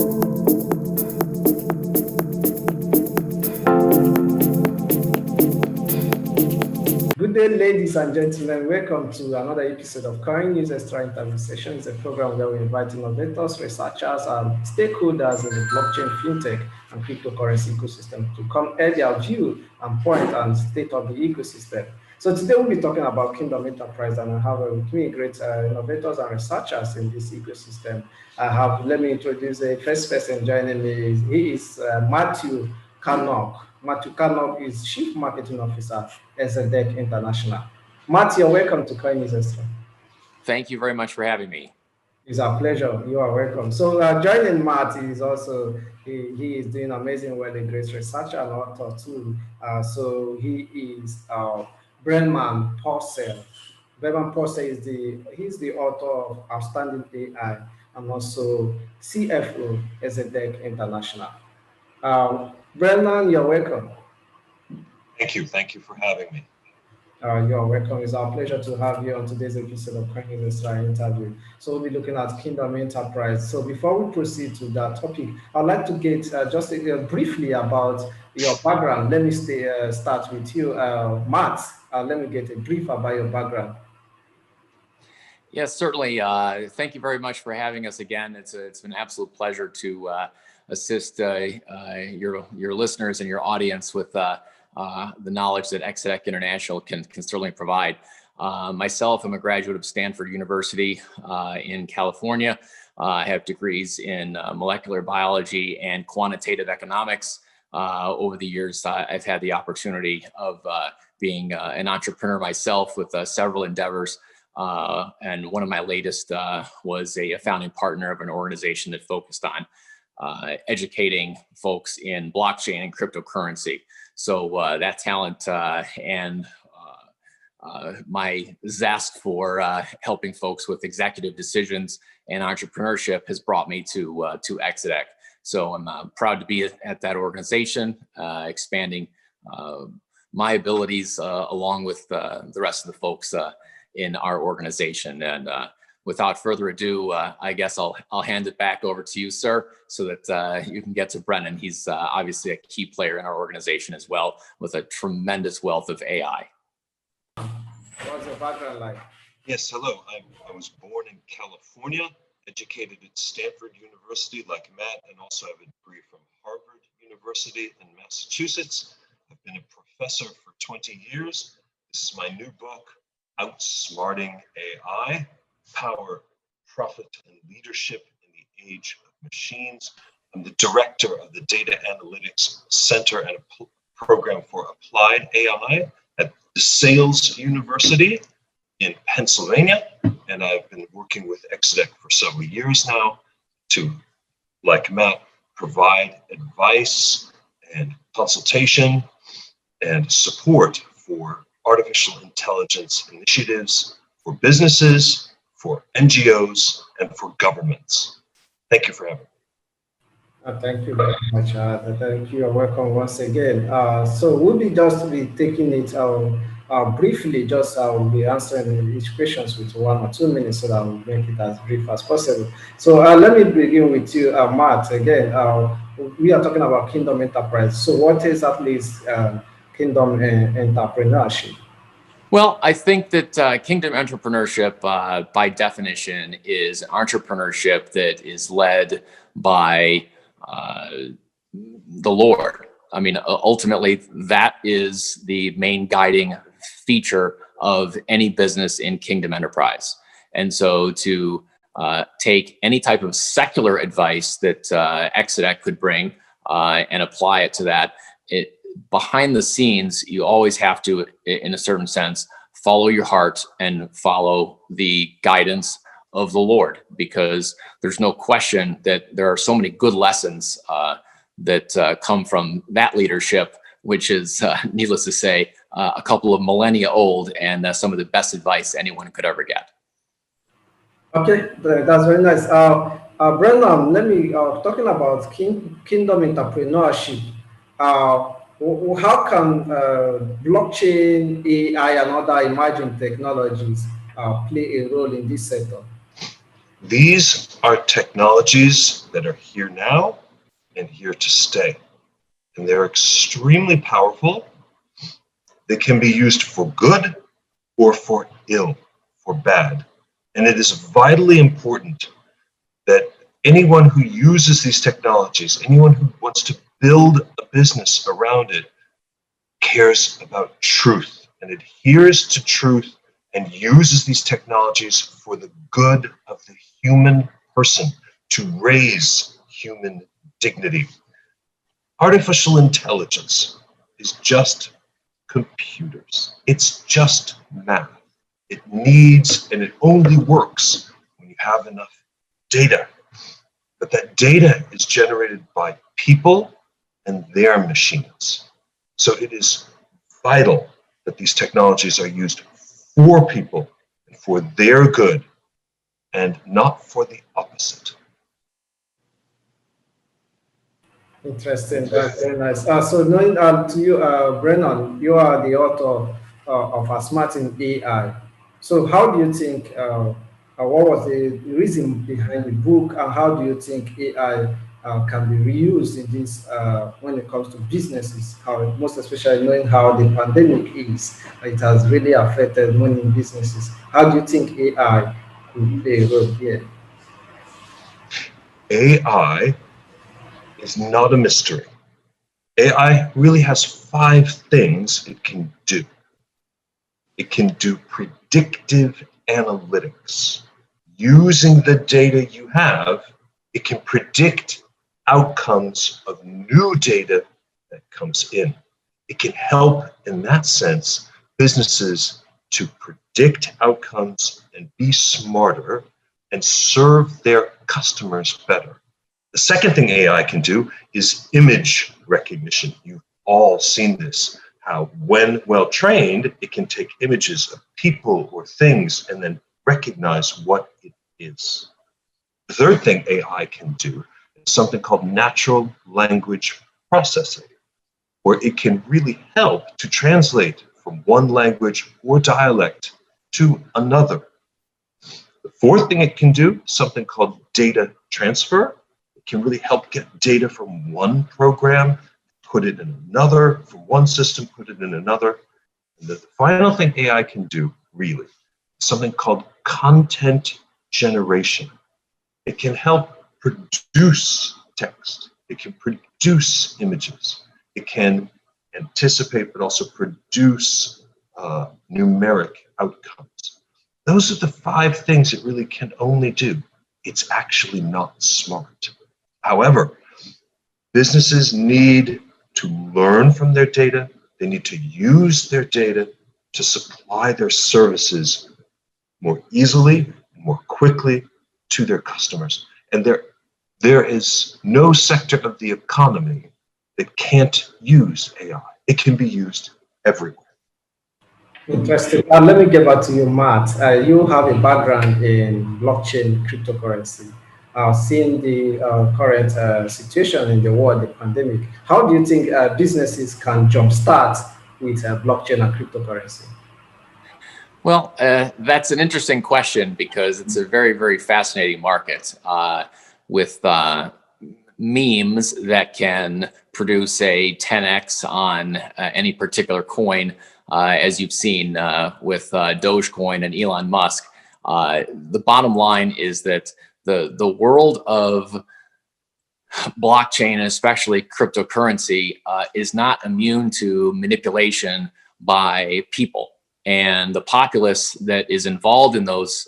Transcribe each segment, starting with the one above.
Good day, ladies and gentlemen. Welcome to another episode of CoinNewsExtra interview session. It's a program where we invite innovators, researchers, and stakeholders in the blockchain, fintech, and cryptocurrency ecosystem to come air their view and point and state of the ecosystem. So today we'll be talking about Kingdom Enterprise, and I have with me great innovators and researchers in this ecosystem. Let me introduce the first person joining me. He is Matthew Kanuck. Matthew Kanuck is Chief Marketing Officer, Exedec International. Matthew, welcome to CoinNewsExtra. Thank you very much for having me. It's our pleasure. You are welcome. So joining Matt is also, he is doing amazing work, a great researcher and author too. So he is Brennan Pursell. Brennan Pursell he's the author of Outstanding AI and also CFO, Exedec International. Brennan, you're welcome. Thank you. Thank you for having me. You're welcome. It's our pleasure to have you on today's episode of CoinNewsExtra interview. So we'll be looking at Kingdom Enterprise. So before we proceed to that topic, I'd like to get just briefly about your background. Let me start with you, Matt. Let me get a brief about your background. Yes, certainly. Thank you very much for having us again. It's been an absolute pleasure to assist your listeners and your audience with the knowledge that Exedec International can certainly provide. Myself, I'm a graduate of Stanford University in California. I have degrees in molecular biology and quantitative economics. Over the years, I've had the opportunity of being an entrepreneur myself with several endeavors. And one of my latest was a founding partner of an organization that focused on educating folks in blockchain and cryptocurrency. So that talent and my zest for helping folks with executive decisions and entrepreneurship has brought me to Exedec. So I'm proud to be at that organization, expanding my abilities along with the rest of the folks in our organization. And without further ado, I guess I'll hand it back over to you, sir, so that you can get to Brennan. He's obviously a key player in our organization as well, with a tremendous wealth of AI. What's your background like? Yes, hello. I was born in California, educated at Stanford University like Matt, and also have a degree from Harvard University in Massachusetts. I've been a professor for 20 years. This is my new book, Outsmarting AI. Power, Profit, and Leadership in the Age of Machines. I'm the director of the Data Analytics Center and a program for Applied AI at the Sales University in Pennsylvania. And I've been working with Exedec for several years now to, like Matt, provide advice and consultation and support for artificial intelligence initiatives for businesses, for NGOs, and for governments. Thank you for having me. Thank you very much. Thank you. You're welcome once again. So we'll be taking it briefly. I'll be answering each questions with 1 or 2 minutes so that we'll make it as brief as possible. So let me begin with you, Matt. Again, we are talking about Kingdom Enterprise. So what exactly is Kingdom Entrepreneurship? Well, I think that Kingdom Entrepreneurship, by definition, is an entrepreneurship that is led by the Lord. I mean, ultimately, that is the main guiding feature of any business in Kingdom Enterprise. And so to take any type of secular advice that Exedec could bring and apply it to that, behind the scenes, you always have to, in a certain sense, follow your heart and follow the guidance of the Lord, because there's no question that there are so many good lessons that come from that leadership, which is, needless to say, a couple of millennia old, and some of the best advice anyone could ever get. Okay, that's very nice. Brennan, let me talking about Kingdom Entrepreneurship. How can blockchain, AI, and other emerging technologies play a role in this sector? These are technologies that are here now and here to stay. And they're extremely powerful. They can be used for good or for ill, for bad. And it is vitally important that anyone who uses these technologies, anyone who wants to build a business around it, cares about truth and adheres to truth and uses these technologies for the good of the human person, to raise human dignity. Artificial intelligence is just computers. It's just math. It needs, and it only works when you have enough data. But that data is generated by people and their machines. So it is vital that these technologies are used for people and for their good and not for the opposite. Interesting. That's very nice. So knowing to you, Brennan, you are the author of A Smart in AI. So how do you think, what was the reason behind the book, and how do you think AI can be reused in this when it comes to businesses? How, most especially knowing how the pandemic is, it has really affected many businesses. How do you think AI could play a role here? AI is not a mystery. AI really has 5 things it can do. It can do predictive analytics. Using the data you have, it can predict outcomes of new data that comes in. It can help, in that sense, businesses to predict outcomes and be smarter and serve their customers better. The second thing AI can do is image recognition. You've all seen this, how when well trained, it can take images of people or things and then recognize what it is. The third thing AI can do is something called natural language processing, where it can really help to translate from one language or dialect to another. The fourth thing it can do, something called data transfer. It can really help get data from one program, put it in another, from one system, put it in another. And the final thing AI can do, really, is something called content generation. It can help produce text. It can produce images. It can anticipate, but also produce numeric outcomes. Those are the 5 things it really can only do. It's actually not smart. However, businesses need to learn from their data. They need to use their data to supply their services more easily, more quickly to their customers. And there is no sector of the economy that can't use AI. It can be used everywhere. Interesting. Let me get back to you, Matt. You have a background in blockchain cryptocurrency. Seeing the current situation in the world, the pandemic, how do you think businesses can jumpstart with blockchain and cryptocurrency? Well, that's an interesting question because it's a very, very fascinating market with memes that can produce a 10x on any particular coin, as you've seen with Dogecoin and Elon Musk. The bottom line is that the world of blockchain, and especially cryptocurrency, is not immune to manipulation by people. And the populace that is involved in those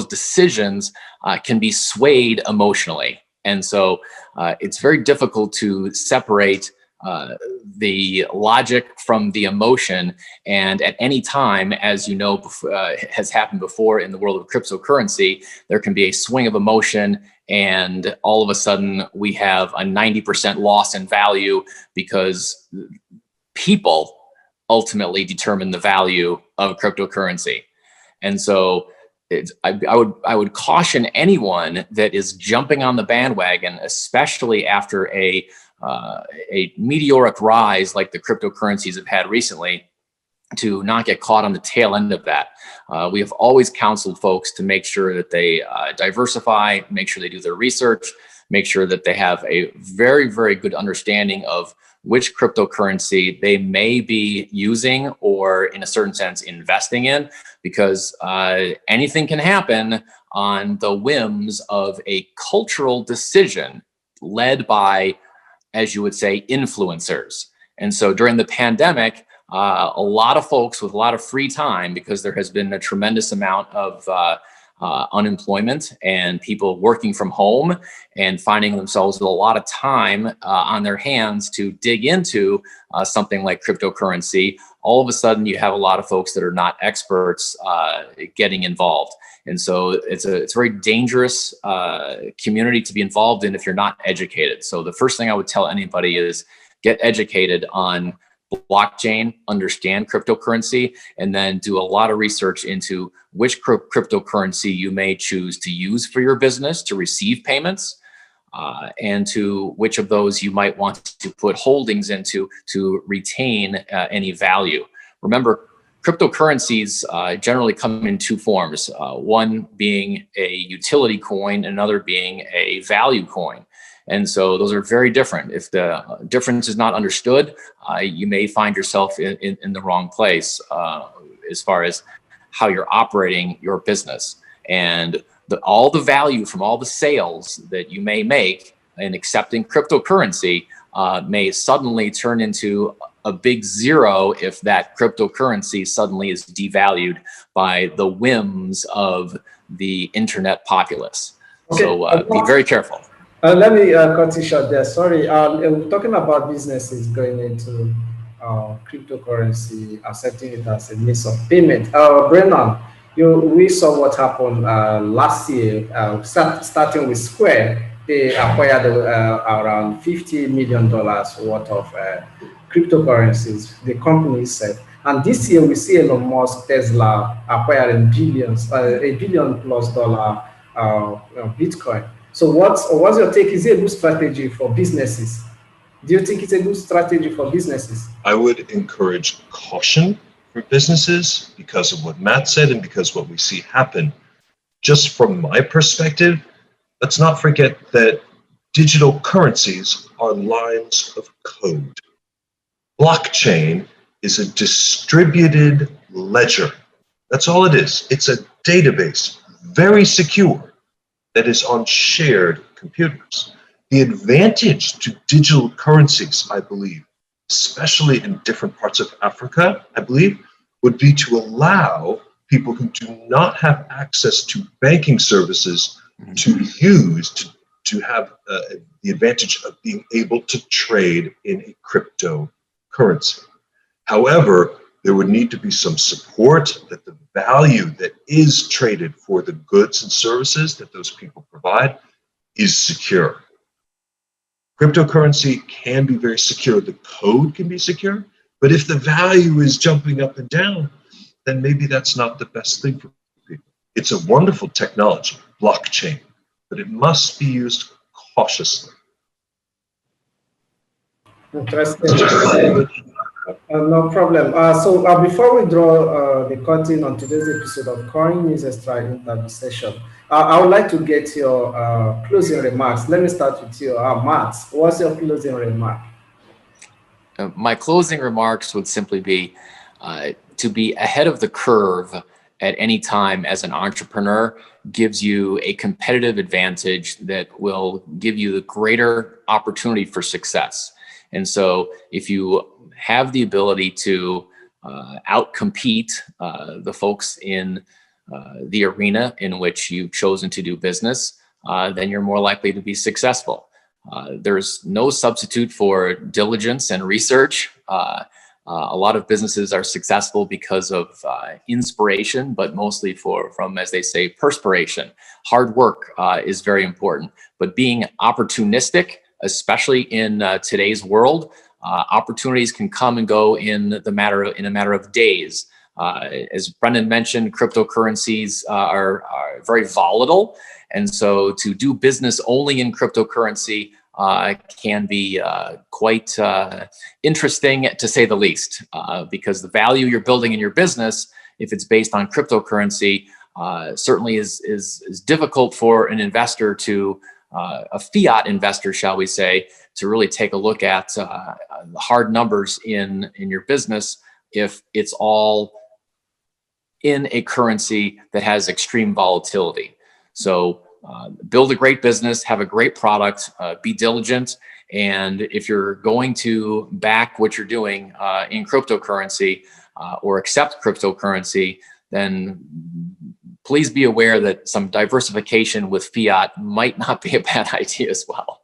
decisions can be swayed emotionally. And so it's very difficult to separate the logic from the emotion. And at any time, as you know, has happened before in the world of cryptocurrency, there can be a swing of emotion, and all of a sudden we have a 90% loss in value because people ultimately determine the value of cryptocurrency. And so I would caution anyone that is jumping on the bandwagon, especially after a meteoric rise like the cryptocurrencies have had recently, to not get caught on the tail end of that. We have always counseled folks to make sure that they diversify, make sure they do their research, make sure that they have a very, very good understanding of which cryptocurrency they may be using or, in a certain sense, investing in, because anything can happen on the whims of a cultural decision led by, as you would say, influencers. And so during the pandemic, a lot of folks with a lot of free time, because there has been a tremendous amount of unemployment and people working from home and finding themselves with a lot of time on their hands to dig into something like cryptocurrency. All of a sudden, you have a lot of folks that are not experts getting involved. And so it's a very dangerous community to be involved in if you're not educated. So the first thing I would tell anybody is get educated on blockchain, understand cryptocurrency, and then do a lot of research into which cryptocurrency you may choose to use for your business to receive payments, and to which of those you might want to put holdings into to retain any value. Remember, cryptocurrencies generally come in two forms, one being a utility coin, another being a value coin. And so those are very different. If the difference is not understood, you may find yourself in the wrong place as far as how you're operating your business. And all the value from all the sales that you may make in accepting cryptocurrency may suddenly turn into a big zero if that cryptocurrency suddenly is devalued by the whims of the internet populace. Okay. So be very careful. Let me cut you short there. Sorry, we're talking about businesses going into cryptocurrency, accepting it as a means of payment. Brennan, we saw what happened last year, starting with Square. They acquired around $50 million worth of cryptocurrencies, the company said. And this year we see Elon Musk, Tesla acquiring $1 billion plus Bitcoin. So what's your take? Is it a good strategy for businesses? Do you think it's a good strategy for businesses? I would encourage caution for businesses because of what Matt said and because what we see happen. Just from my perspective, let's not forget that digital currencies are lines of code. Blockchain is a distributed ledger. That's all it is. It's a database, very secure, that is on shared computers. The advantage to digital currencies, I believe, especially in different parts of Africa, I believe, would be to allow people who do not have access to banking services to use, to have the advantage of being able to trade in a cryptocurrency. However, there would need to be some support that the value that is traded for the goods and services that those people provide is secure. Cryptocurrency can be very secure. The code can be secure, but if the value is jumping up and down, then maybe that's not the best thing for people. It's a wonderful technology, blockchain, but it must be used cautiously. Interesting. No problem. So before we draw the curtain on today's episode of CoinNewsExtra interview session, I would like to get your closing remarks. Let me start with you, Matt. What's your closing remark? My closing remarks would simply be to be ahead of the curve at any time as an entrepreneur gives you a competitive advantage that will give you the greater opportunity for success. And so if you have the ability to outcompete the folks in the arena in which you've chosen to do business, then you're more likely to be successful. There's no substitute for diligence and research. A lot of businesses are successful because of inspiration, but mostly from, as they say, perspiration. Hard work is very important, but being opportunistic, especially in today's world, opportunities can come and go in a matter of days. As Brennan mentioned, cryptocurrencies are very volatile. And so to do business only in cryptocurrency can be quite interesting, to say the least, because the value you're building in your business, if it's based on cryptocurrency, certainly is difficult for an investor to, a fiat investor, shall we say, to really take a look at the hard numbers in your business if it's all in a currency that has extreme volatility. So build a great business, have a great product, be diligent. And if you're going to back what you're doing in cryptocurrency or accept cryptocurrency, then please be aware that some diversification with fiat might not be a bad idea as well.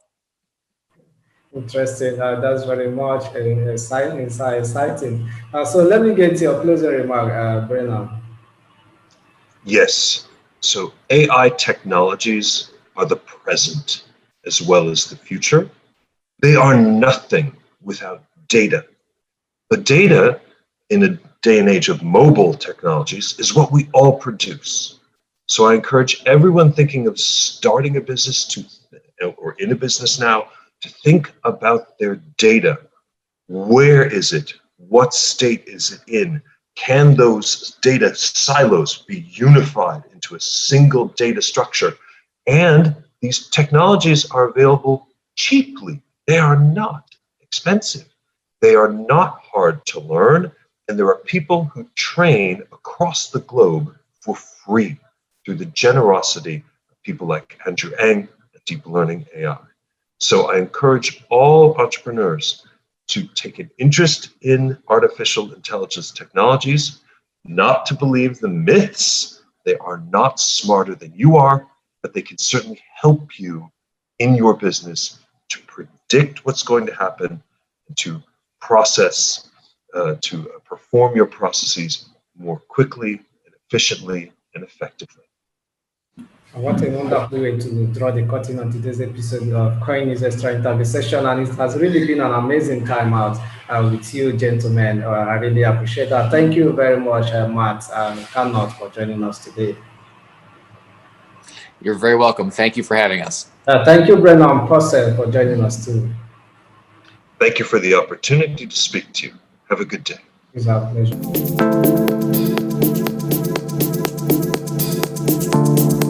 Interesting. That's very much exciting. So let me get your closing remark, Brennan. Yes. So AI technologies are the present as well as the future. They are nothing without data. But data in a day and age of mobile technologies is what we all produce. So I encourage everyone thinking of starting a business or in a business now to think about their data. Where is it? What state is it in? Can those data silos be unified into a single data structure? And these technologies are available cheaply. They are not expensive. They are not hard to learn. And there are people who train across the globe for free through the generosity of people like Andrew Ng at Deep Learning AI. So I encourage all entrepreneurs to take an interest in artificial intelligence technologies, not to believe the myths. They are not smarter than you are, but they can certainly help you in your business to predict what's going to happen and to process, to perform your processes more quickly and efficiently and effectively. What a wonderful way to draw the curtain on today's episode of CoinNewsExtra interview session, and it has really been an amazing time out with you, gentlemen. I really appreciate that. Thank you very much, Matt and Kanuck, for joining us today. You're very welcome. Thank you for having us. Thank you, Brennan and Pursell, for joining us too. Thank you for the opportunity to speak to you. Have a good day. It's our pleasure.